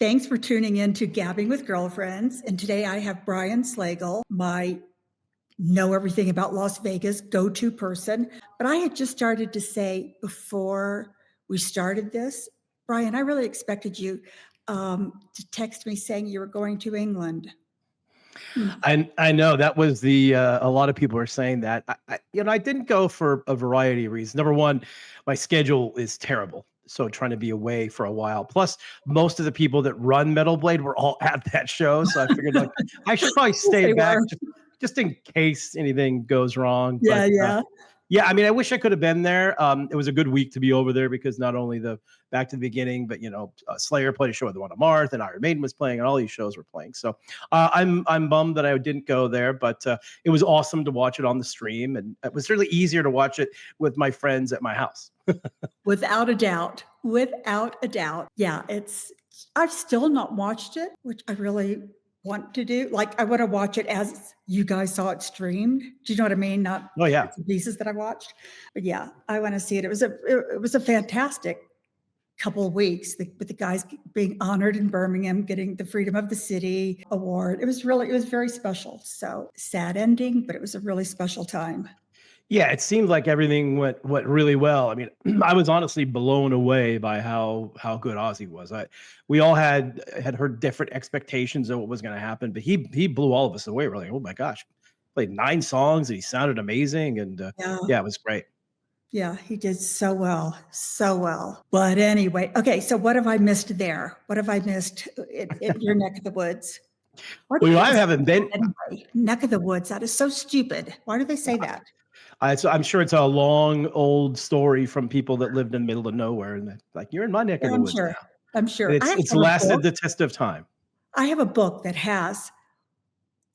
Thanks for tuning in to Gabbing with Girlfriends. And today I have Brian Slagel, my know everything about Las Vegas go-to person. But I had just started to say before we started this, Brian, I really expected you to text me saying you were going to England. I know that was the a lot of people are saying that. I didn't go for a variety of reasons. Number one, my schedule is terrible. So trying to be away for a while. Plus, most of the people that run Metal Blade were all at that show. So I figured like I should probably stay back just in case anything goes wrong. Yeah, But yeah. yeah, I mean, I wish I could have been there. It was a good week to be over there because not only the Back to the Beginning, but Slayer played a show at the one on Mars, and Iron Maiden was playing, and all these shows were playing. So I'm bummed that I didn't go there, but it was awesome to watch it on the stream, and it was really easier to watch it with my friends at my house. Without a doubt. Without a doubt. Yeah, I've still not watched it, which I really want to do. Like, I want to watch it as you guys saw it streamed. Do you know what I mean? Not pieces that I watched, but yeah, I want to see it. It was a fantastic couple of weeks with the guys being honored in Birmingham, getting the Freedom of the City award. It was very special. So sad ending, but it was a really special time. Yeah, it seemed like everything went really well. I mean, I was honestly blown away by how good Ozzy was. We all had heard different expectations of what was going to happen, but he blew all of us away. We're like, oh my gosh, played 9 songs and he sounded amazing, and yeah, it was great. Yeah, he did so well, so well. But anyway, okay, so what have I missed there? What have I missed in your neck of the woods? Well, I haven't been anyway. Neck of the woods. That is so stupid. Why do they say that? So I'm sure it's a long old story from people that lived in the middle of nowhere, and like, you're in my neck of the woods now. I'm sure. It's lasted the test of time. I have a book that has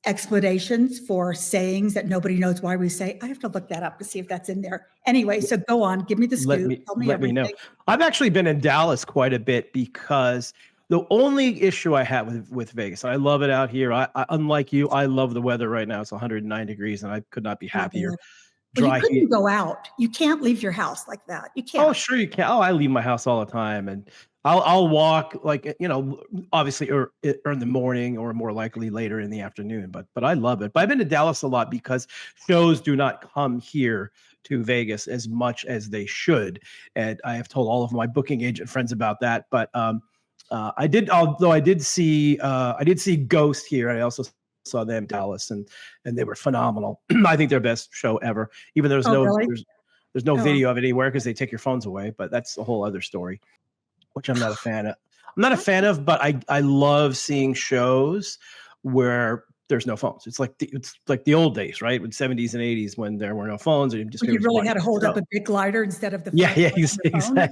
explanations for sayings that nobody knows why we say. I have to look that up to see if that's in there. Anyway, so go on, give me the scoop. Let me know. I've actually been in Dallas quite a bit because the only issue I have with Vegas, and I love it out here. I unlike you, I love the weather right now. It's 109 degrees, and I could not be happier. Well, you couldn't go out. You can't leave your house like that. You can't. Oh, sure you can. Oh, I leave my house all the time, and I'll walk, like, obviously or in the morning, or more likely later in the afternoon. But I love it. But I've been to Dallas a lot because shows do not come here to Vegas as much as they should, and I have told all of my booking agent friends about that. But I did see Ghost here. I also saw them in Dallas, and they were phenomenal. I think their best show ever, even though there's no video of it anywhere because they take your phones away, but that's a whole other story, which I'm not a fan of. But I love seeing shows where there's no phones. It's like the old days, right? With 70s and 80s when there were no phones, and you really had to hold up a big lighter instead of the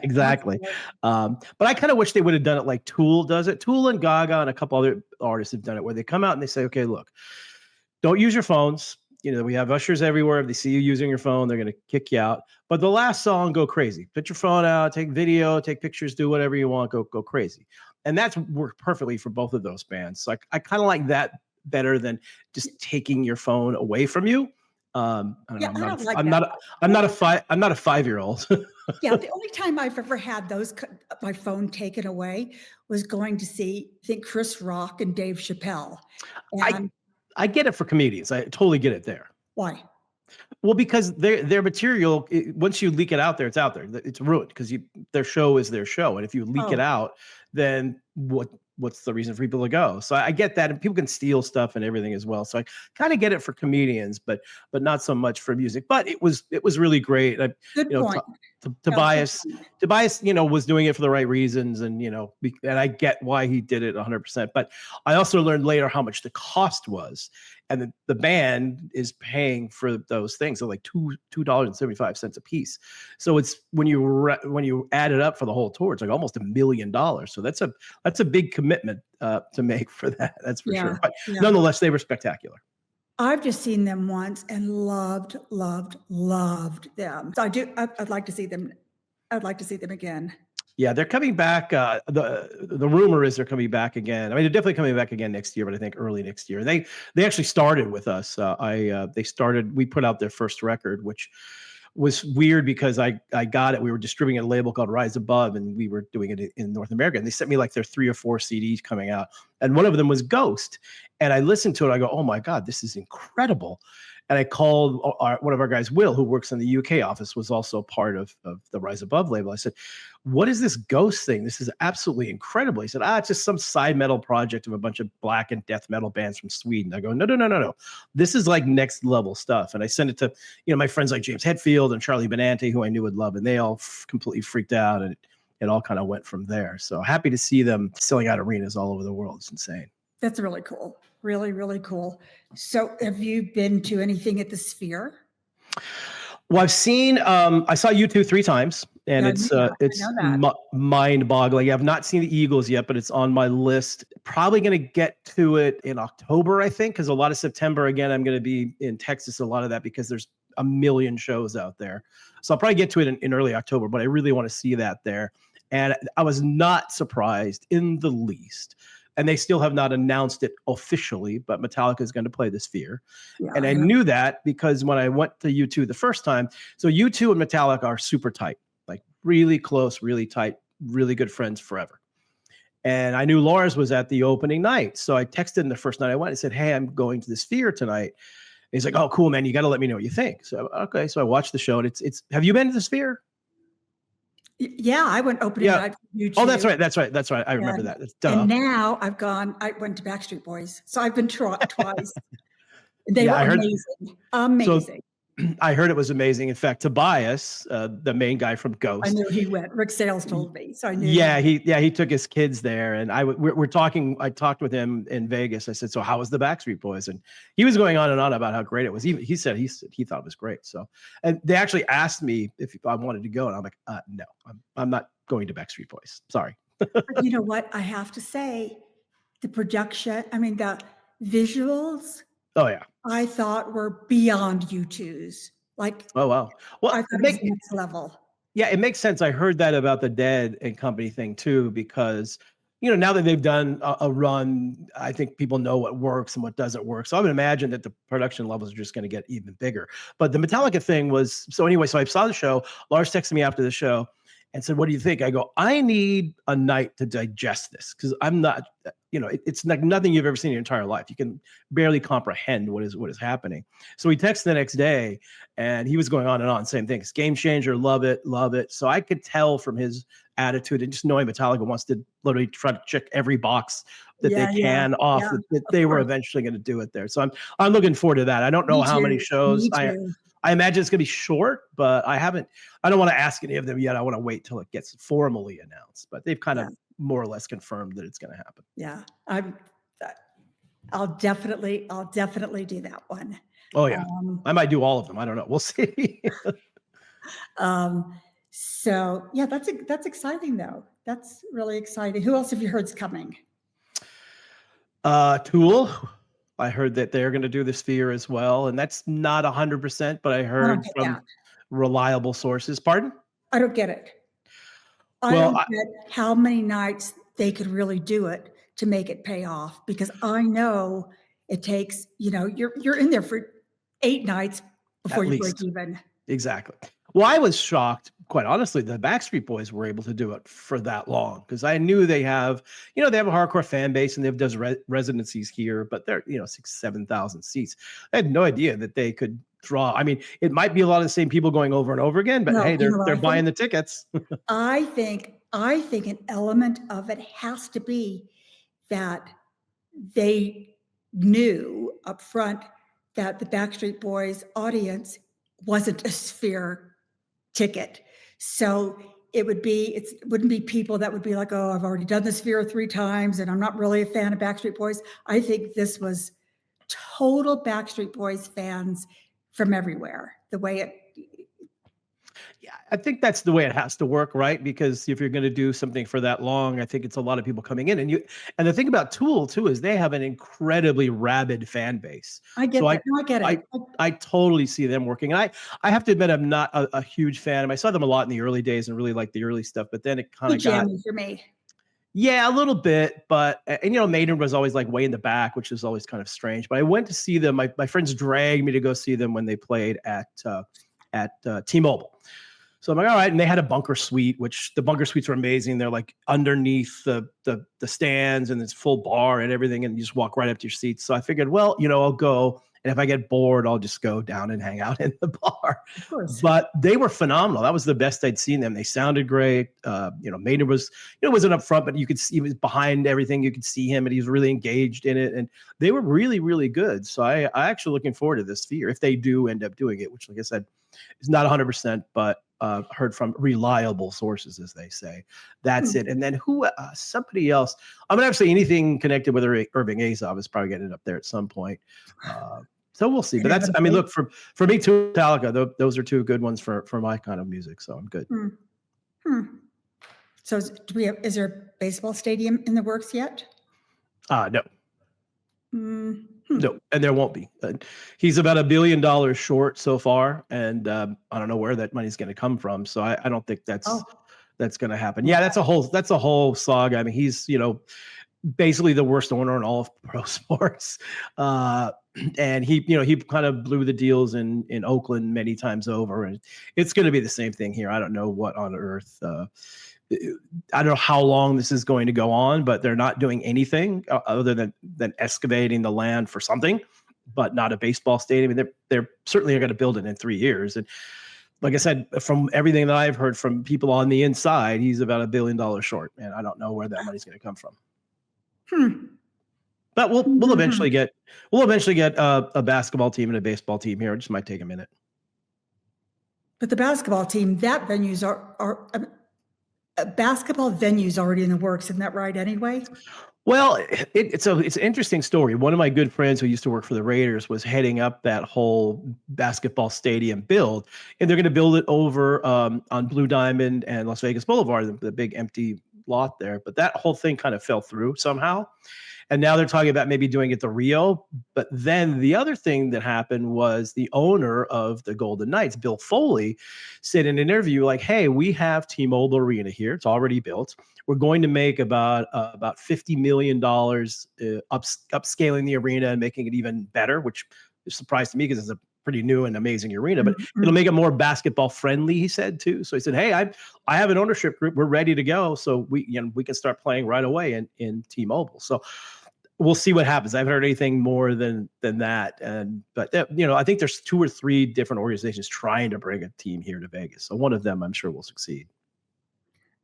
exactly. But I kind of wish they would have done it like Tool does it. Tool and Gaga and a couple other artists have done it, where they come out and they say, okay, look, don't use your phones. We have ushers everywhere. If they see you using your phone, they're going to kick you out. But the last song, go crazy. Put your phone out, take video, take pictures, do whatever you want, go crazy. And that's worked perfectly for both of those bands. So I kind of like that better than just taking your phone away from you. I'm not a 5-year-old. Yeah, the only time I've ever had my phone taken away was going to see, I think, Chris Rock and Dave Chappelle. And I get it for comedians. I totally get it there. Why? Well, because their material, once you leak it out there, it's out there. It's ruined because their show is their show, and if you leak it out, then what's the reason for people to go? So I get that, and people can steal stuff and everything as well. So I kind of get it for comedians, but not so much for music. But it was really great. Good point. Tobias, was doing it for the right reasons, and and I get why he did it 100%. But I also learned later how much the cost was, and the band is paying for those things. So like $2.75 a piece. So it's when you add it up for the whole tour, it's like almost $1 million. So that's a big commitment to make for that. That's for sure. But nonetheless, they were spectacular. I've just seen them once and loved them. So I'd like to see them. I'd like to see them again. Yeah, they're coming back. The rumor is they're coming back again. I mean, they're definitely coming back again next year, but I think early next year. They actually started with us. We put out their first record, which was weird because I got it. We were distributing a label called Rise Above, and we were doing it in North America. And they sent me like their 3 or 4 CDs coming out, and one of them was Ghost. And I listened to it. I go, oh my God, this is incredible. And I called one of our guys, Will, who works in the UK office, was also part of the Rise Above label. I said, what is this Ghost thing? This is absolutely incredible. He said, it's just some side metal project of a bunch of black and death metal bands from Sweden. I go, no. This is like next level stuff. And I sent it to, my friends like James Hetfield and Charlie Benante, who I knew would love, and they all completely freaked out, and it all kind of went from there. So happy to see them selling out arenas all over the world. It's insane. That's really cool. Really, really cool. So have you been to anything at the Sphere? Well, I've seen, I saw U2 3 times, and it's mind-boggling. I've not seen the Eagles yet, but it's on my list. Probably going to get to it in October, I think, because a lot of September, again, I'm going to be in Texas, a lot of that, because there's a million shows out there. So I'll probably get to it in early October, but I really want to see that there. And I was not surprised in the least. And they still have not announced it officially, but Metallica is going to play the Sphere. Yeah, and I knew that because when I went to U2 the first time, so U2 and Metallica are super tight, like really close, really tight, really good friends forever. And I knew Lars was at the opening night. So I texted him the first night I went and said, hey, I'm going to the Sphere tonight. And he's like, oh, cool, man. You got to let me know what you think. So, okay. So I watched the show, and it's, have you been to the Sphere? Yeah, I went opening night for U2. Oh, that's right. I remember that. And now I went to Backstreet Boys. So I've been twice. They were amazing. Amazing. So I heard it was amazing. In fact, Tobias, the main guy from Ghost, I knew he went. Rick Sales told me, so I knew. Yeah, he took his kids there, and we're talking. I talked with him in Vegas. I said, "So how was the Backstreet Boys?" And he was going on and on about how great it was. He said he thought it was great. So, and they actually asked me if I wanted to go, and I'm like, "No, I'm not going to Backstreet Boys. Sorry." But you know what? I have to say, the production. I mean, the visuals. Oh yeah. I thought were beyond U2's. Like, oh wow, well, I thought it was next level. Yeah, it makes sense. I heard that about the Dead and Company thing too, because now that they've done a run, I think people know what works and what doesn't work. So I would imagine that the production levels are just going to get even bigger. But the Metallica thing was so anyway. So I saw the show. Lars texted me after the show and said, "What do you think?" I go, "I need a night to digest this because I'm not." It's like nothing you've ever seen in your entire life. You can barely comprehend what is happening. So he texted the next day, and he was going on and on, same things. Game changer, love it. So I could tell from his attitude and just knowing Metallica wants to literally try to check every box that they can off that they were eventually going to do it there. So I'm looking forward to that. I don't know how many shows. I imagine it's going to be short, but I don't want to ask any of them yet. I want to wait till it gets formally announced, but they've kind of more or less confirmed that it's going to happen. Yeah. I'll definitely do that one. Oh yeah. I might do all of them. I don't know. We'll see. So yeah, that's exciting though. That's really exciting. Who else have you heard's coming? Tool. I heard that they're going to do the Sphere as well, and that's not 100%, but I heard from reliable sources. Pardon? I don't get it. I don't get how many nights they could really do it to make it pay off, because I know it takes, you're in there for 8 nights before you break even. Exactly. Well, I was shocked, quite honestly, the Backstreet Boys were able to do it for that long, because I knew they have a hardcore fan base and they've done residencies here, but they're 6,000-7,000 seats. I had no idea that they could draw. I mean, it might be a lot of the same people going over and over again, but hey, they're buying the tickets. I think an element of it has to be that they knew up front that the Backstreet Boys audience wasn't a Sphere ticket. So it wouldn't be people that would be like, oh, I've already done the Sphere 3 times and I'm not really a fan of Backstreet Boys. I think this was total Backstreet Boys fans from everywhere. Yeah, I think that's the way it has to work, right? Because if you're going to do something for that long, I think it's a lot of people coming in. And the thing about Tool too is they have an incredibly rabid fan base. I get that. I get it. I totally see them working. And I have to admit, I'm not a huge fan. I saw them a lot in the early days and really liked the early stuff, but then it kind of got for me. Yeah, a little bit, but Maiden was always like way in the back, which is always kind of strange. But I went to see them. My friends dragged me to go see them when they played at at T-Mobile. So I'm like, all right. And they had a bunker suite, which the bunker suites were amazing. They're like underneath the stands and it's full bar and everything. And you just walk right up to your seats. So I figured, well, I'll go. And if I get bored, I'll just go down and hang out in the bar. Of course. But they were phenomenal. That was the best I'd seen them. They sounded great. Maynard was, wasn't up front, but you could see he was behind everything. You could see him and he was really engaged in it. And they were really, really good. So I actually looking forward to this year if they do end up doing it, which, like I said, is not 100%, but heard from reliable sources, as they say. That's it. And then somebody else, I'm going to have to say anything connected with Irving Azoff is probably getting up there at some point. So we'll see. But look, for me too, Metallica, those are two good ones for my kind of music. So I'm good. So is there a baseball stadium in the works yet? No. No, and there won't be. He's about $1 billion short so far, and I don't know where that money's going to come from. So I don't think that's going to happen. Yeah, that's a whole saga. I mean, he's basically the worst owner in all of pro sports, and he kind of blew the deals in Oakland many times over, and it's going to be the same thing here. I don't know what on earth. I don't know how long this is going to go on, but they're not doing anything other than excavating the land for something, but not a baseball stadium. And they're certainly going to build it in 3 years. And like I said, from everything that I've heard from people on the inside, he's about $1 billion short, and I don't know where that money's going to come from. But we'll eventually get a basketball team and a baseball team here. It just might take a minute. But the basketball team, that venues are basketball venues already in the works, isn't that right? Anyway. Well, it's an interesting story. One of my good friends who used to work for the Raiders was heading up that whole basketball stadium build, and they're going to build it over on Blue Diamond and Las Vegas Boulevard, the big empty lot there. But that whole thing kind of fell through somehow. And now they're talking about maybe doing it to Rio. But then the other thing that happened was the owner of the Golden Knights, Bill Foley, said in an interview, like, hey, we have T-Mobile Arena here. It's already built. We're going to make about $50 million upscaling the arena and making it even better, which is a surprise to me because it's a pretty new and amazing arena, but it'll make it more basketball friendly, he said too. So he said, hey, I have an ownership group. We're ready to go. So we can start playing right away in T-Mobile. So we'll see what happens. I haven't heard anything more than that. But I think there's 2 or 3 different organizations trying to bring a team here to Vegas. So one of them I'm sure will succeed.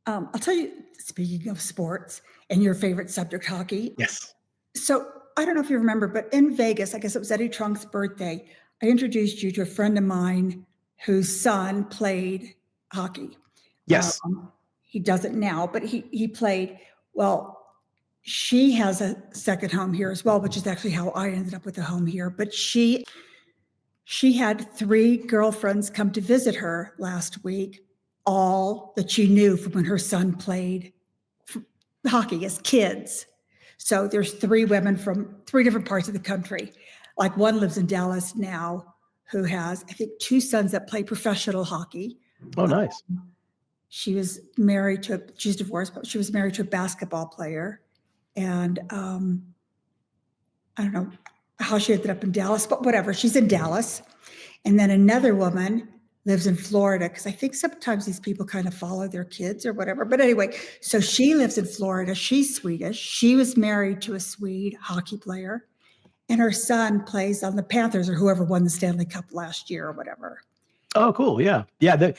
I'll tell you, speaking of sports and your favorite subject, hockey. Yes. So I don't know if you remember, but in Vegas, I guess it was Eddie Trunk's birthday, I introduced you to a friend of mine whose son played hockey. Yes. He doesn't now, but he played. Well, she has a second home here as well, which is actually how I ended up with a home here. But she had 3 girlfriends come to visit her last week, all that she knew from when her son played hockey as kids. So there's 3 women from 3 different parts of the country. Like one lives in Dallas now who has, I think, 2 sons that play professional hockey. Oh, nice. She's divorced, but she was married to a basketball player. And I don't know how she ended up in Dallas, but whatever, she's in Dallas. And then another woman lives in Florida, because I think sometimes these people kind of follow their kids or whatever. But anyway, so she lives in Florida. She's Swedish. She was married to a Swede hockey player. And her son plays on the Panthers or whoever won the Stanley Cup last year or whatever. Oh, cool. Yeah. Yeah. I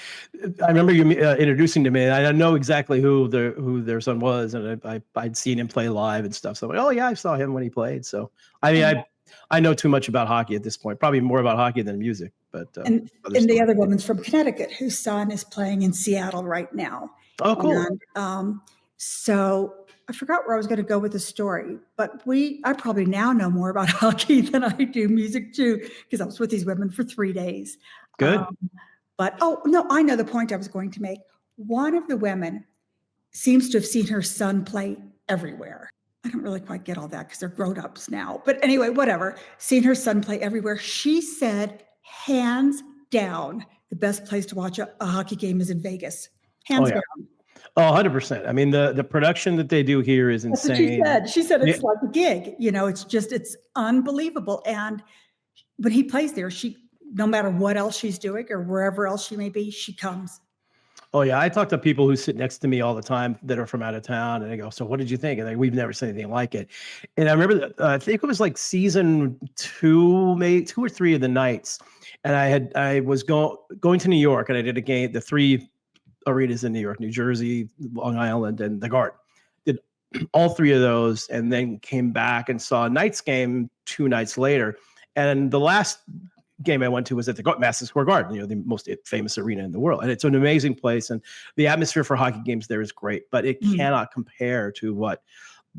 remember you introducing to me. I know exactly who their son was. And I'd seen him play live and stuff. So, oh, yeah, I saw him when he played. So, I mean, I know too much about hockey at this point, probably more about hockey than music. But and the other woman's from Connecticut, whose son is playing in Seattle right now. Oh, cool. And, so I forgot where I was going to go with the story, but I probably now know more about hockey than I do music too, because I was with these women for 3 days. Good. But, oh, no, I know the point I was going to make. One of the women seems to have seen her son play everywhere. I don't really quite get all that because they're grown-ups now. But anyway, whatever. Seen her son play everywhere. She said, hands down, the best place to watch a hockey game is in Vegas. Hands down. Oh, 100%. I mean, the production that they do here is insane. That's what she said. She said it's like a gig. It's unbelievable. And when he plays there, no matter what else she's doing or wherever else she may be, she comes. Oh yeah, I talk to people who sit next to me all the time that are from out of town, and they go, "So what did you think?" And we've never seen anything like it. And I remember, I think it was like season two, maybe 2 or 3 of the nights, and I was going to New York, and I did a game, the three arenas in New York, New Jersey, Long Island, and the Garden. Did all three of those, and then came back and saw a Knights game 2 nights later. And the last game I went to was at the Madison Square Garden, the most famous arena in the world. And it's an amazing place. And the atmosphere for hockey games there is great, but it cannot compare to what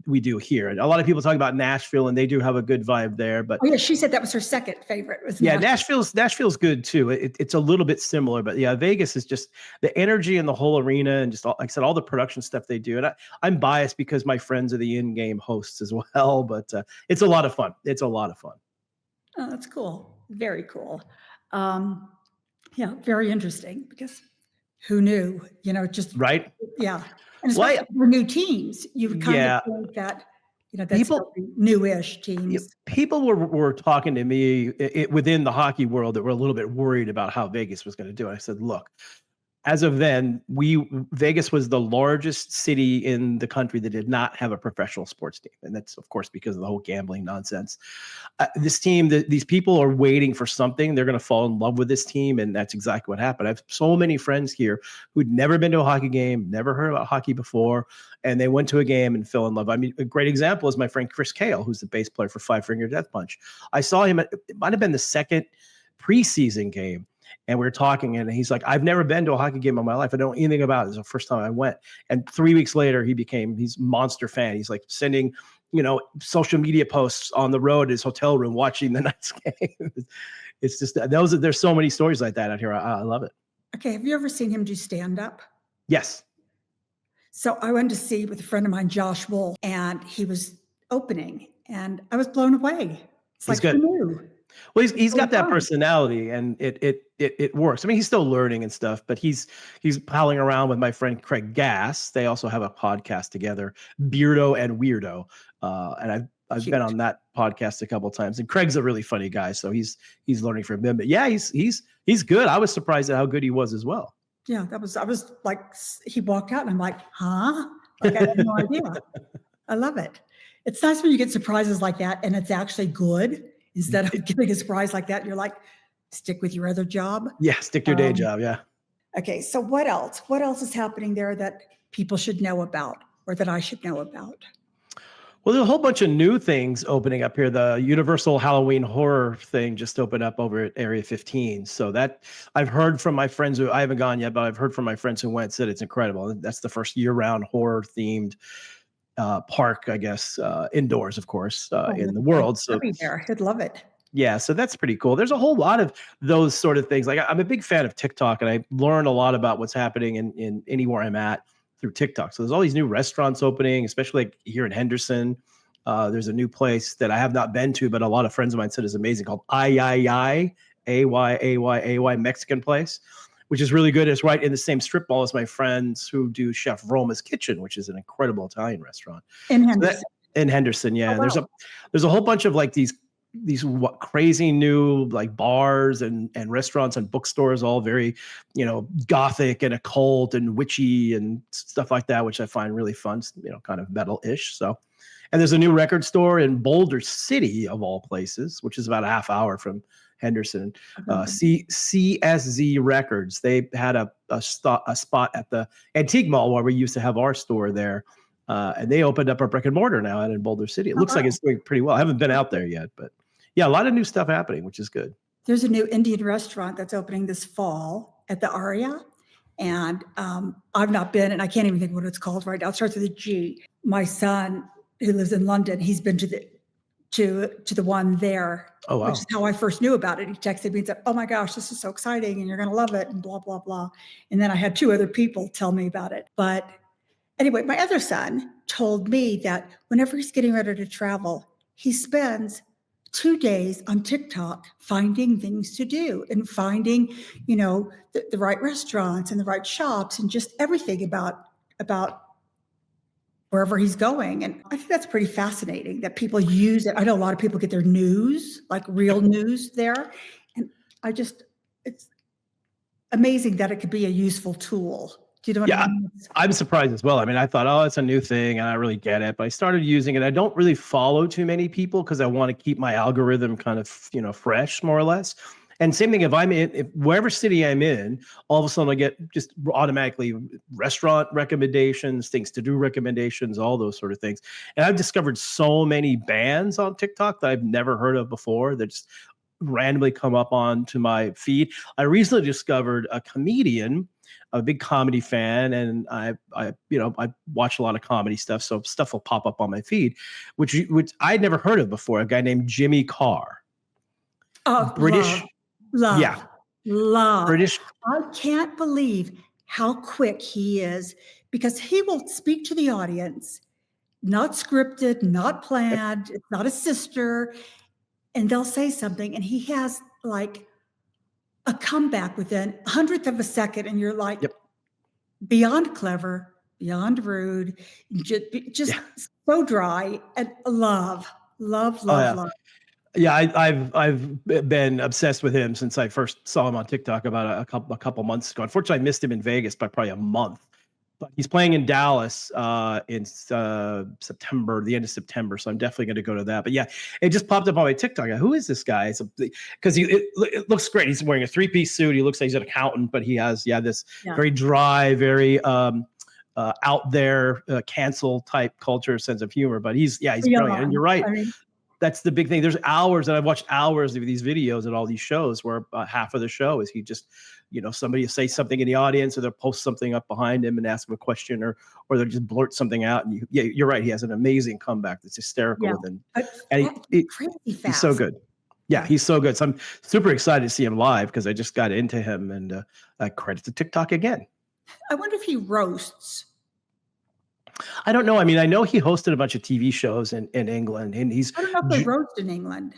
we do here. And a lot of people talk about Nashville, and they do have a good vibe there. But oh yeah, she said that was her second favorite. Was yeah, Nashville's good too. It's a little bit similar, but yeah, Vegas is just the energy in the whole arena, and just like I said, all the production stuff they do. And I'm biased because my friends are the in-game hosts as well, but it's a lot of fun. It's a lot of fun. Oh, that's cool. Very cool. Yeah, very interesting because who knew, just Right? yeah. And especially for new teams, you kind of think that, that's newish teams. People were talking to me within the hockey world that were a little bit worried about how Vegas was going to do it. I said, look, as of then, Vegas was the largest city in the country that did not have a professional sports team, and that's of course because of the whole gambling nonsense. This team, these people are waiting for something. They're going to fall in love with this team, and that's exactly what happened. I have so many friends here who'd never been to a hockey game, never heard about hockey before, and they went to a game and fell in love. I mean, a great example is my friend Chris Kale, who's the bass player for Five Finger Death Punch. I saw him it might have been the second preseason game. And we were talking, and he's like, I've never been to a hockey game in my life. I don't know anything about it. It's the first time I went. And 3 weeks later, he's monster fan. He's like sending, social media posts on the road, his hotel room, watching the Knights game. It's just, there's so many stories like that out here. I love it. Okay. Have you ever seen him do stand-up? Yes. So I went to see with a friend of mine, Josh Wolf, and he was opening, and I was blown away. It's He's like, good. who knew? Well, he's got that personality, and it works. I mean, he's still learning and stuff, but he's palling around with my friend Craig Gass. They also have a podcast together, Beardo and Weirdo, and I've been on that podcast a couple of times. And Craig's a really funny guy, so he's learning from him. But yeah, he's good. I was surprised at how good he was as well. Yeah, I was like, he walked out, and I'm like, huh? Like I had no idea. I love it. It's nice when you get surprises like that, and it's actually good. Instead of getting a surprise like that, you're like, stick with your other job. Yeah, stick to your day job, yeah. Okay, so what else? What else is happening there that people should know about or that I should know about? Well, there's a whole bunch of new things opening up here. The Universal Halloween Horror thing just opened up over at Area 15. So that I've heard from my friends I haven't gone yet, but I've heard from my friends who went, said it's incredible. That's the first year-round horror-themed park, I guess, indoors, of course, in the world. So I'd love it. Yeah, so that's pretty cool. There's a whole lot of those sort of things. Like I'm a big fan of TikTok, and I learn a lot about what's happening in anywhere I'm at through TikTok. So there's all these new restaurants opening, especially like here in Henderson. There's a new place that I have not been to, but a lot of friends of mine said is amazing, called Ayayay, Ayayay Mexican place, which is really good. It's right in the same strip mall as my friends who do Chef Roma's Kitchen, which is an incredible Italian restaurant in Henderson. In Henderson, yeah. Oh, wow. There's a whole bunch of like these crazy new like bars and restaurants and bookstores, all very, gothic and occult and witchy and stuff like that, which I find really fun, kind of metal-ish. So, and there's a new record store in Boulder City, of all places, which is about a half hour from Henderson. CSZ Records. They had a spot at the Antique Mall where we used to have our store there. And they opened up a brick and mortar now out in Boulder City. It looks like it's doing pretty well. I haven't been out there yet, but yeah, a lot of new stuff happening, which is good. There's a new Indian restaurant that's opening this fall at the Aria. And I've not been, and I can't even think what it's called right now. It starts with a G. My son, who lives in London, he's been to the one there. Oh, wow. Which is how I first knew about it. He texted me and said, oh my gosh, this is so exciting and you're going to love it and blah, blah, blah. And then I had 2 other people tell me about it. But anyway, my other son told me that whenever he's getting ready to travel, he spends 2 days on TikTok finding things to do and finding, the right restaurants and the right shops and just everything about wherever he's going. And I think that's pretty fascinating that people use it. I know a lot of people get their news, like real news there. And it's amazing that it could be a useful tool. Do you know what I Yeah, mean? I'm surprised as well. I mean, I thought, oh, it's a new thing, and I really get it. But I started using it. I don't really follow too many people because I want to keep my algorithm kind of, fresh, more or less. And same thing, if wherever city I'm in, all of a sudden I get just automatically restaurant recommendations, things to do recommendations, all those sort of things. And I've discovered so many bands on TikTok that I've never heard of before that just randomly come up onto my feed. I recently discovered a comedian. I'm a big comedy fan, and I watch a lot of comedy stuff, so stuff will pop up on my feed, which I'd never heard of before. A guy named Jimmy Carr, Oh, British, yeah, love. British. I can't believe how quick he is because he will speak to the audience, not scripted, not planned, it's not a sister, and they'll say something, and he has like a comeback within a hundredth of a second, and you're like, Yep. beyond clever, beyond rude, just Yeah. so dry, and love, love, Oh, love, yeah. love. Yeah, I've been obsessed with him since I first saw him on TikTok about a couple months ago. Unfortunately, I missed him in Vegas by probably a month. But he's playing in Dallas in September, the end of September. So I'm definitely going to go to that. But yeah, it just popped up on my TikTok. Who is this guy? Because it looks great. He's wearing a 3-piece suit. He looks like he's an accountant, but he has this very dry, very out there, cancel type culture, sense of humor. But he's brilliant. And you're right. I mean, That's the big thing. There's hours, and I've watched hours of these videos and all these shows where half of the show is he just, somebody will say something in the audience, or they'll post something up behind him and ask him a question, or they'll just blurt something out. And you're right. He has an amazing comeback that's hysterical. Yeah. And crazy he's fast. so good. Yeah, he's so good. So I'm super excited to see him live because I just got into him, and credit to TikTok again. I wonder if he roasts. I don't know. I mean, I know he hosted a bunch of TV shows in England, and I don't know if they roast in England.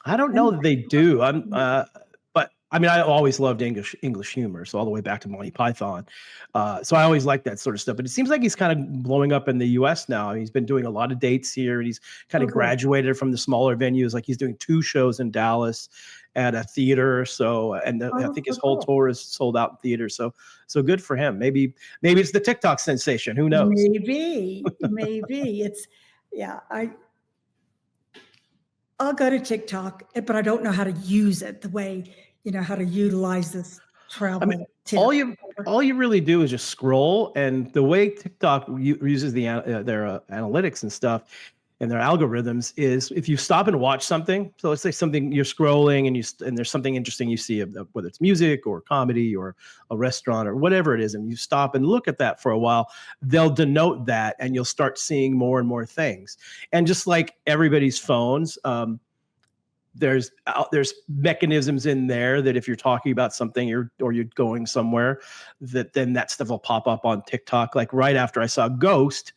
I don't know that they do. But I mean, I always loved English humor, so all the way back to Monty Python. So I always liked that sort of stuff. But it seems like he's kind of blowing up in the U.S. now. He's been doing a lot of dates here, and he's kind of graduated from the smaller venues. Like he's doing 2 shows in Dallas at a theater. So, and I think his whole tour is sold out in theaters. So good for him. Maybe it's the TikTok sensation. Who knows? Maybe it's I'll go to TikTok, but I don't know how to use it the way, how to utilize this travel. I mean, all you really do is just scroll, and the way TikTok uses their analytics and stuff and their algorithms is if you stop and watch something. So let's say something you're scrolling and there's something interesting you see, whether it's music or comedy or a restaurant or whatever it is, and you stop and look at that for a while, they'll denote that, and you'll start seeing more and more things. And just like everybody's phones, there's mechanisms in there that if you're talking about something or you're going somewhere, then that stuff will pop up on TikTok. Like right after I saw Ghost,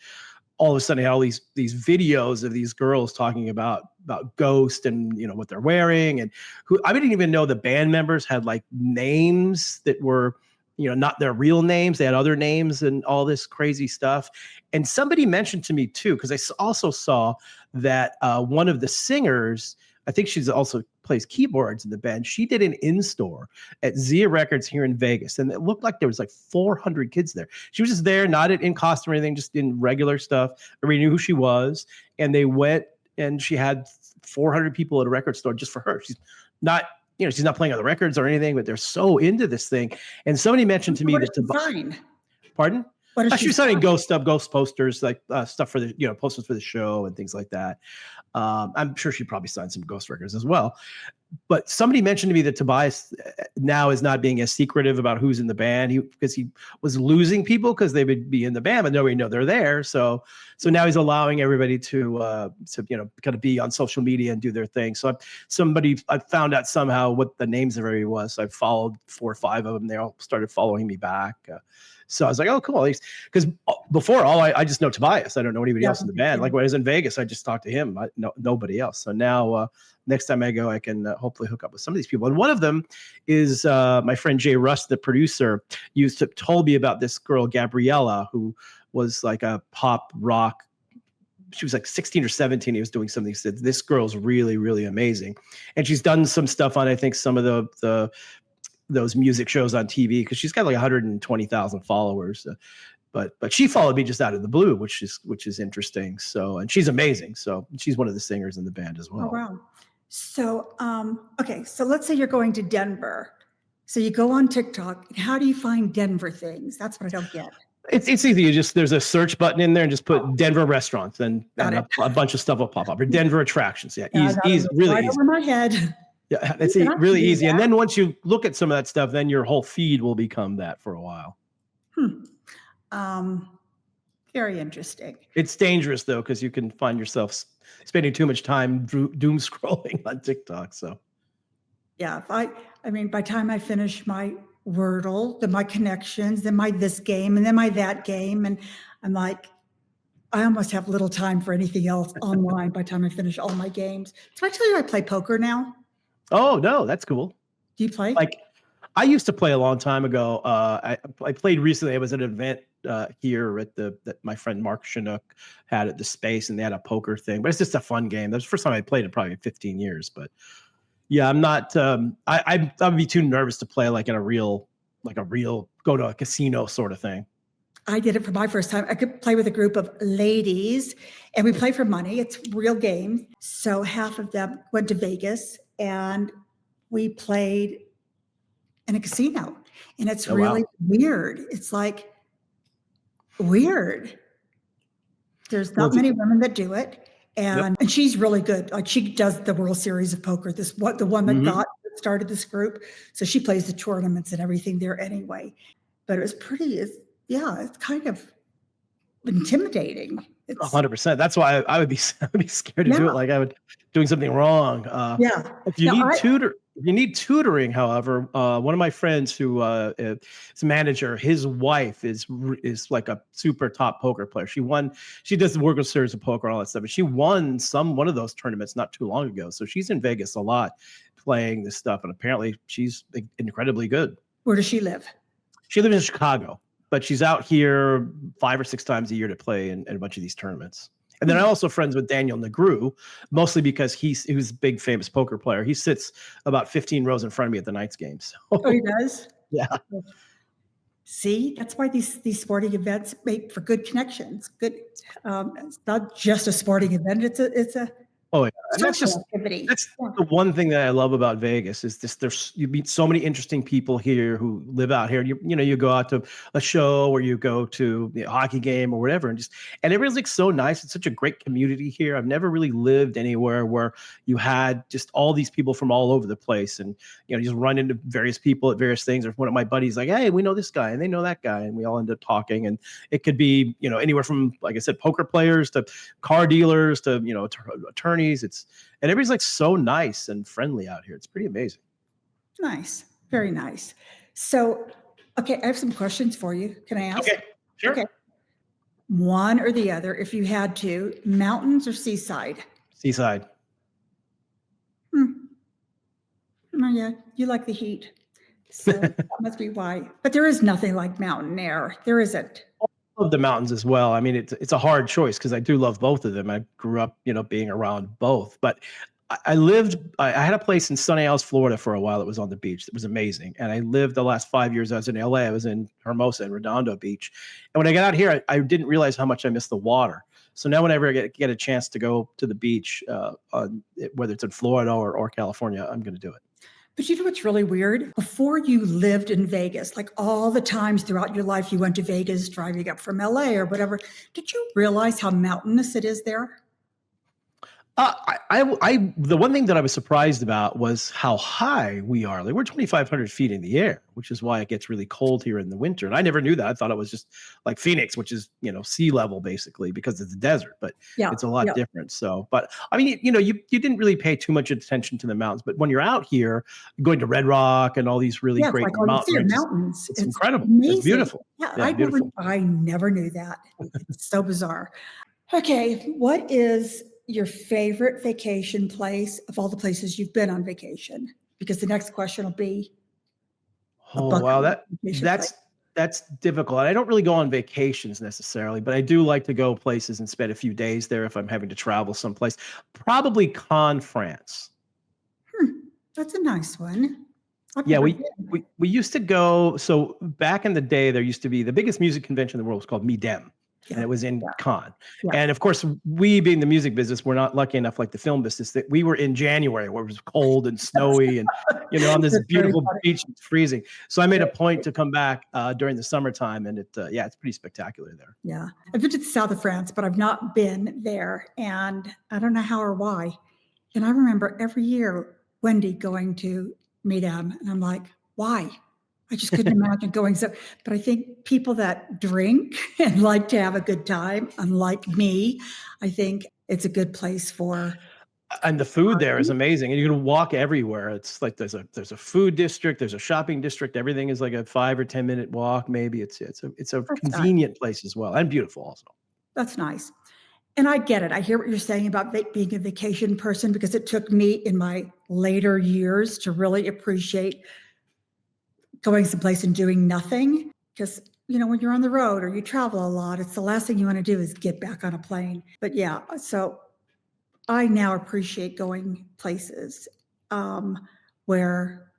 all of a sudden I had all these videos of these girls talking about Ghost and what they're wearing, and who I didn't even know the band members had like names that were not their real names. They had other names and all this crazy stuff. And somebody mentioned to me too, because I also saw that one of the singers, I think she's also plays keyboards in the band. She did an in-store at Zia Records here in Vegas, and it looked like there was like 400 kids there. She was just there, not in costume or anything, just in regular stuff. Everybody knew who she was, and they went, and she had 400 people at a record store just for her. She's not, she's not playing on the records or anything, but they're so into this thing. And somebody mentioned to me that Pardon? She was signing ghost posters, like stuff for the posters for the show and things like that. I'm sure she probably signed some ghost records as well. But somebody mentioned to me that Tobias now is not being as secretive about who's in the band, because he was losing people because they would be in the band, but nobody know they're there. So now he's allowing everybody to kind of be on social media and do their thing. So I found out somehow what the names of everybody was. So I followed 4 or 5 of them. They all started following me back. So I was like, oh, cool. Because before I just know Tobias. I don't know anybody else in the band. Like when I was in Vegas, I just talked to him. Nobody else. So now next time I go, I can hopefully hook up with some of these people. And one of them is my friend Jay Russ, the producer, told me about this girl, Gabriella, who was like a pop rock she was like 16 or 17. He was doing something. He said, "This girl's really, really amazing," and she's done some stuff on, I think, some of the those music shows on TV, because she's got like 120,000 followers. But she followed me just out of the blue, which is interesting. So, and she's amazing. So she's one of the singers in the band as Oh, well. wow. So, okay. So let's say you're going to Denver. So you go on TikTok. And how do you find Denver things? That's what I don't get. It's easy. You just, there's a search button in there and just put Denver restaurants, and Got it. a bunch of stuff will pop up. Or Denver attractions. Yeah, Yeah, that easy, was really right easy. over my head. Yeah, it's You can really do easy. And that. then once you look at some of that stuff, then your whole feed will become that for a while. Very interesting. It's dangerous though, because you can find yourself spending too much time doom scrolling on TikTok. So Yeah, if I mean, by the time I finish my Wordle, then my connections, then my this game, and then my that game, and I'm like, I almost have little time for anything else online by the time I finish all my games. So I tell you, I play poker now. oh no, that's cool. Do you play? Like, I used to play a long time ago. I played recently. I was at an event here at that my friend Mark Chinook had at the Space, and they had a poker thing. But it's just a fun game. That's the first time I played it, probably in 15 years. But yeah, I'm not. I would be too nervous to play like in a real go to a casino sort of thing. I did it for my first time. I could play with a group of ladies, and we play for money. It's real game. So half of them went to Vegas, and we played in a casino, and it's Oh, really wow. weird. It's like weird. There's Well, not many women that do it, Yep. and she's really good. Like, she does the World Series of Poker. The one that Mhm. started this group, so she plays the tournaments and everything there anyway. But it was pretty. It's kind of intimidating. It's 100%. That's why I would be I would be scared to do Yeah. it. Like I would doing something wrong. Yeah. If you Now, need if you need tutoring, however, one of my friends who is a manager, his wife is like a super top poker player. She does the World Series of Poker and all that stuff, and she won one of those tournaments not too long ago. So she's in Vegas a lot playing this stuff, and apparently she's incredibly good. where does she live? She lives in Chicago, but she's out here 5 or 6 times a year to play in a bunch of these tournaments. And then I'm also friends with Daniel Negru, mostly because he was a big famous poker player. He sits about 15 rows in front of me at the Knights games. Oh, he does? Yeah. See, that's why these sporting events make for good connections. Good. It's not just a sporting event. It's a Oh yeah, and that's social just activity. that's Yeah. the one thing that I love about Vegas is this. You meet so many interesting people here who live out here. You go out to a show or you go to a hockey game or whatever, and everybody's like so nice. It's such a great community here. I've never really lived anywhere where you had just all these people from all over the place, and you just run into various people at various things. Or one of my buddies like, hey, we know this guy, and they know that guy, and we all end up talking. And it could be anywhere from, like I said, poker players to car dealers to attorneys. And everybody's like so nice and friendly out here. It's pretty amazing. Nice. Very nice. So, okay, I have some questions for you. Can I ask? Okay, sure. Okay. One or the other, if you had to, mountains or seaside? Seaside. Oh yeah, you like the heat. So that must be why. But there is nothing like mountain air. There isn't. Love the mountains as well. I mean, it's a hard choice because I do love both of them. I grew up, being around both. But I had a place in Sunny Isles, Florida for a while that was on the beach. It was amazing. And I lived the last 5 years I was in LA. I was in Hermosa and Redondo Beach. And when I got out here, I didn't realize how much I missed the water. So now whenever I get a chance to go to the beach, whether it's in Florida or California, I'm going to do it. But you know what's really weird? Before you lived in Vegas, like all the times throughout your life you went to Vegas driving up from LA or whatever, did you realize how mountainous it is there? The one thing that I was surprised about was how high we are. Like we're 2,500 feet in the air, which is why it gets really cold here in the winter. And I never knew that. I thought it was just like Phoenix, which is, sea level basically because it's a desert, but it's a lot different. So, but I mean, you didn't really pay too much attention to the mountains, but when you're out here going to Red Rock and all these really great mountains, it's incredible. Amazing. It's beautiful. Yeah, beautiful. I never knew that. It's so bizarre. Okay. What is your favorite vacation place of all the places you've been on vacation? Because the next question will be, oh wow, that's That's difficult. I don't really go on vacations necessarily, but I do like to go places and spend a few days there if I'm having to travel someplace. Probably Cannes, France. Hmm, that's a nice one. I've Yeah, never we been. we used to go. So back in the day, there used to be the biggest music convention in the world was called Midem, and Yeah, it was in yeah, Cannes. yeah. And of course, we being the music business, we're not lucky enough like the film business that we were in January where it was cold and snowy and on this That's very beautiful funny. beach, it's freezing. So I made a point to come back during the summertime, and yeah, it's pretty spectacular there. Yeah. I've been to the south of France, but I've not been there. And I don't know how or why. And I remember every year Wendy going to Madame, and I'm like, why? I just couldn't imagine going. So, but I think people that drink and like to have a good time, unlike me, I think it's a good place for And the food there is party. amazing, and you can walk everywhere. It's like there's a food district, there's a shopping district. Everything is like a 5 or 10 minute walk. Maybe it's a That's nice. convenient place as well, and beautiful also. That's nice. And I get it. I hear what you're saying about being a vacation person because it took me in my later years to really appreciate going someplace and doing nothing. Because, when you're on the road or you travel a lot, it's the last thing you want to do is get back on a plane. But yeah, so I now appreciate going places where,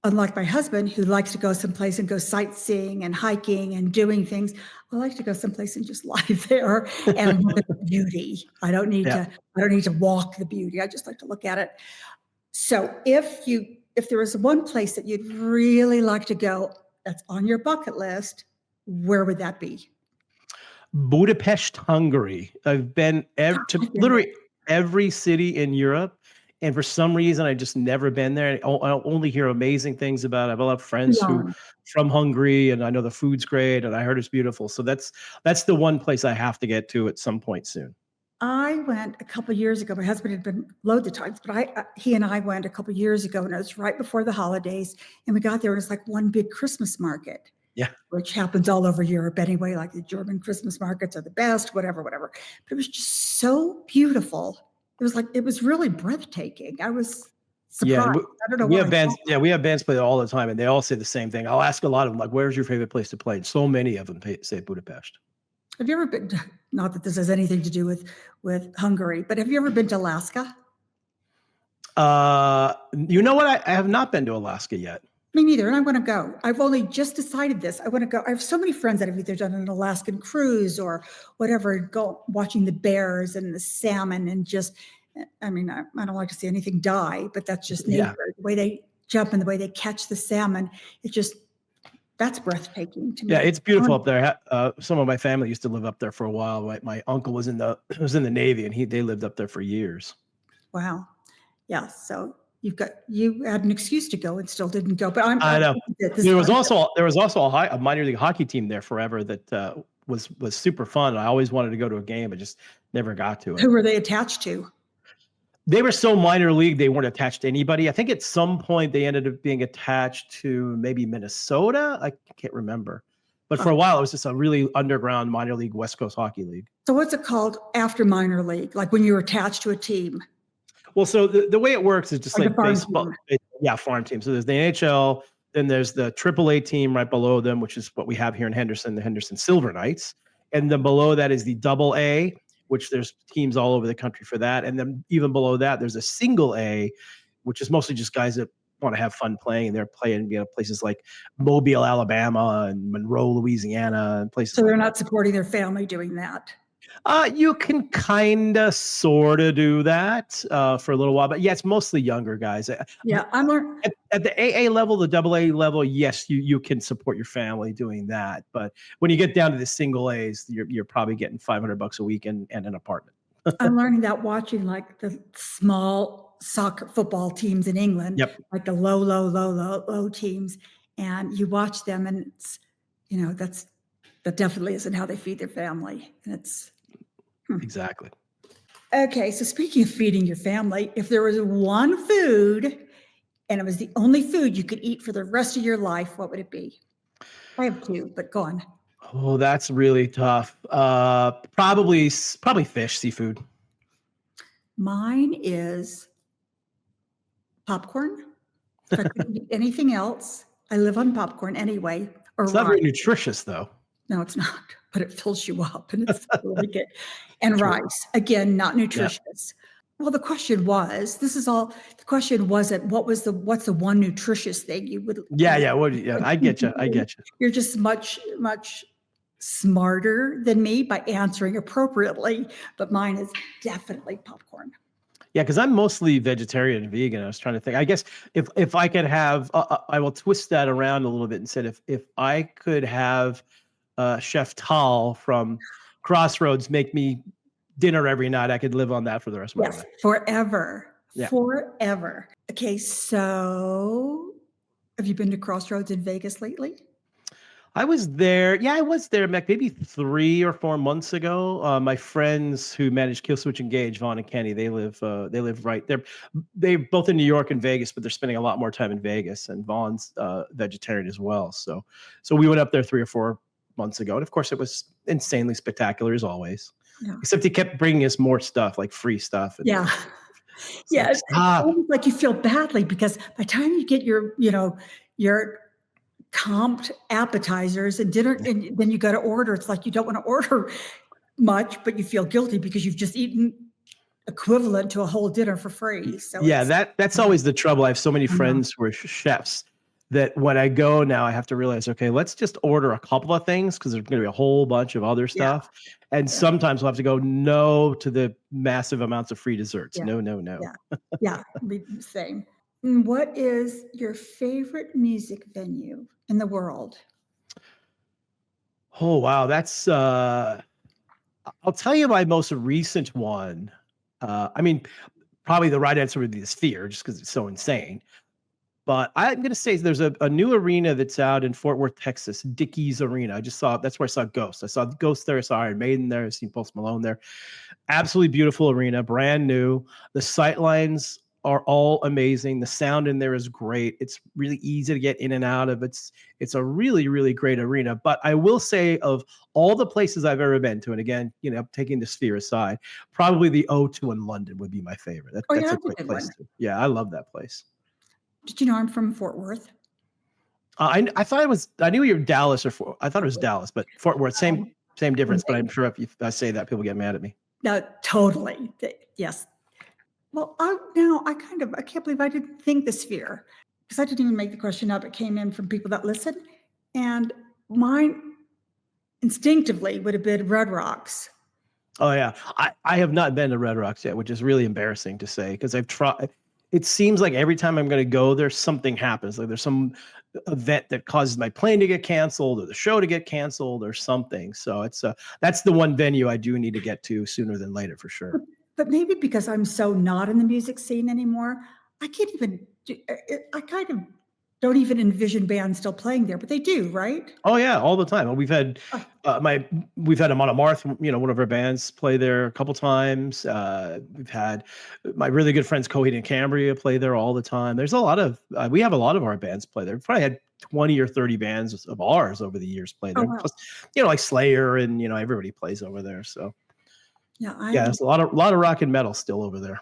unlike my husband, who likes to go someplace and go sightseeing and hiking and doing things, I like to go someplace and just lie there and look at the beauty. Yeah. I don't need to walk the beauty. I just like to look at it. So if there was one place that you'd really like to go that's on your bucket list, where would that be? Budapest, Hungary. I've been to I've been there. literally every city in Europe, and for some reason, I just never been there. I only hear amazing things about it. I have a lot of friends who Beyond. from Hungary, and I know the food's great, and I heard it's beautiful. So that's the one place I have to get to at some point soon. I went a couple years ago. My husband had been loads of times, but he and I went a couple years ago, and it was right before the holidays. And we got there, and it's like one big Christmas market, Yeah. which happens all over Europe anyway. Like the German Christmas markets are the best, whatever, whatever. But it was just so beautiful. It was really breathtaking. I was Yeah, surprised. I don't know we why. have bands. Yeah, we have bands play all the time, and they all say the same thing. I'll ask a lot of them, like, "Where's your favorite place to play?" And so many of them say Budapest. Have you ever been? Not that this has anything to do with Hungary, but have you ever been to Alaska? You know what? I have not been to Alaska yet. Me neither, and I want to go. I've only just decided this. I want to go. I have so many friends that have either done an Alaskan cruise or whatever, go watching the bears and the salmon and just. I mean, I don't like to see anything die, but that's just Yeah. nature. The way they jump and the way they catch the salmon, it just that's breathtaking to Yeah, me. it's beautiful up there. Some of my family used to live up there for a while. My uncle was in the was in the Navy, and they lived up there for years. Wow. Yeah. So you had an excuse to go and still didn't go, but I know. this There was time. also a minor league hockey team there forever that was super fun. I always wanted to go to a game, but just never got to it. Who were they attached to? They were so minor league, they weren't attached to anybody. I think at some point they ended up being attached to maybe Minnesota. I can't remember. But for a while, it was just a really underground minor league West Coast Hockey League. So what's it called after minor league? Like when you're attached to a team, Well, so the way it works is just like a like farm baseball. team. Yeah, farm team. So there's the NHL, then there's the AAA team right below them, which is what we have here in Henderson, the Henderson Silver Knights. And then below that is the Double A, which there's teams all over the country for that. And then even below that, there's a Single A, which is mostly just guys that want to have fun playing, and they're playing, places like Mobile, Alabama, and Monroe, Louisiana, and places So like they're that. not supporting their family doing that. You can kind of sort of do that for a little while, but yeah, it's mostly younger guys. Yeah, I'm learning. At the AA level, the AA level, yes, you can support your family doing that. But when you get down to the single A's, you're probably getting $500 a week and an apartment. I'm learning that watching like the small soccer football teams in England, Yep, like the low teams, and you watch them, and it's that definitely isn't how they feed their family, and it's exactly. okay. So speaking of feeding your family, if there was one food and it was the only food you could eat for the rest of your life, what would it be? I have two, but go on. Oh, that's really tough. Probably fish, seafood. Mine is popcorn. If I couldn't eat anything else, I live on popcorn anyway. or It's not very rice. nutritious though. No, it's not, but it fills you up and it's really good. And True. rice, again, not Yeah. nutritious. Well, the question was, the question wasn't what's the one nutritious thing you would Yeah, eat? yeah. Yeah, I get you. I get you. You're just much, much smarter than me by answering appropriately, but mine is definitely popcorn. Yeah, because I'm mostly vegetarian and vegan. I was trying to think. I guess if I could have, I will twist that around a little bit and said if I could have Chef Tal from Crossroads make me dinner every night, I could live on that for the rest of my Yes, life. forever. Yeah. Forever. Okay, so have you been to Crossroads in Vegas lately? I was there. Yeah, I was there, Mac, maybe 3 or 4 months ago. My friends who manage Kill Switch Engage, Vaughn and Kenny, they live right there. They both in New York and Vegas, but they're spending a lot more time in Vegas. And Vaughn's vegetarian as well. So we went up there 3 or 4 months ago, and of course, it was insanely spectacular as always. Yeah. Except he kept bringing us more stuff, like free stuff. And Yeah. Yeah, like, it's almost like you feel badly because by the time you get your comped appetizers and dinner, and then you got to order, it's like you don't want to order much, but you feel guilty because you've just eaten equivalent to a whole dinner for free. So yeah, it's, that's always the trouble. I have so many I know. friends who are chefs that when I go now, I have to realize, okay, let's just order a couple of things because there's going to be a whole bunch of other Yeah. stuff. And Yeah. sometimes we'll have to go no to the massive amounts of free desserts. Yeah. No, no, no. Yeah, same. What is your favorite music venue in the world? Oh, wow. That's, I'll tell you my most recent one. I mean, probably the right answer would be the Sphere just because it's so insane. But I'm going to say there's a new arena that's out in Fort Worth, Texas, Dickies Arena. I just saw, that's where I saw Ghost. I saw Ghost there. I saw Iron Maiden there. I've seen Post Malone there. Absolutely beautiful arena, brand new. The sight lines are all amazing. The sound in there is great. It's really easy to get in and out of. It's a really, really great arena. But I will say of all the places I've ever been to, and again, taking the Sphere aside, probably the O2 in London would be my favorite. That's Yeah, a that's a great good place one. Yeah, I love that place. Did you know I'm from Fort Worth? I thought it was. I knew you were Dallas I thought it was Dallas, but Fort Worth, same difference. But I'm sure if I say that, people get mad at me. No, totally. Yes. Well, I can't believe I didn't think the Sphere because I didn't even make the question up. It came in from people that listen, and mine instinctively would have been Red Rocks. Oh yeah, I have not been to Red Rocks yet, which is really embarrassing to say because I've tried. It seems like every time I'm going to go there, something happens. Like there's some event that causes my plane to get canceled or the show to get canceled or something. So that's the one venue I do need to get to sooner than later for sure. But maybe because I'm so not in the music scene anymore, I can't even. I kind of don't even envision bands still playing there, but they do, right? Oh yeah, all the time. We've had we've had Amon Amarth, one of our bands, play there a couple times. We've had my really good friends Coheed and Cambria play there all the time. There's a lot of we have a lot of our bands play there. We've probably had 20 or 30 bands of ours over the years play there. Oh, wow. Plus, like Slayer and everybody plays over there. So Yeah, there's a lot of rock and metal still over there.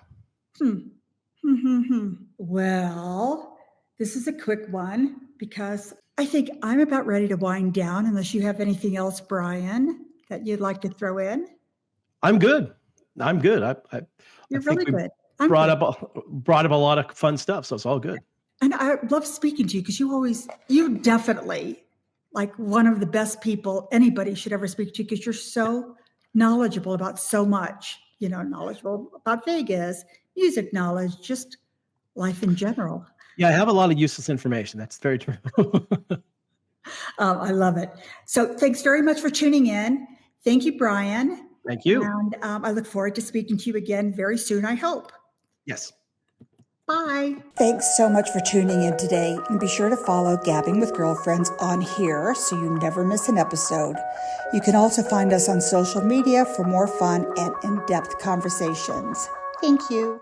Well, this is a quick one because I think I'm about ready to wind down unless you have anything else, Brian, that you'd like to throw in. I'm good. I'm good. You're really good. Brought up a lot of fun stuff, so it's all good. And I love speaking to you because you definitely like one of the best people anybody should ever speak to because you're so knowledgeable about so much, knowledgeable about Vegas, music knowledge, just life in general. Yeah, I have a lot of useless information. That's very true. I love it. So thanks very much for tuning in. Thank you, Brian. Thank you. And I look forward to speaking to you again very soon, I hope. Yes. Bye. Thanks so much for tuning in today. And be sure to follow Gabbing with Girlfriends on here so you never miss an episode. You can also find us on social media for more fun and in-depth conversations. Thank you.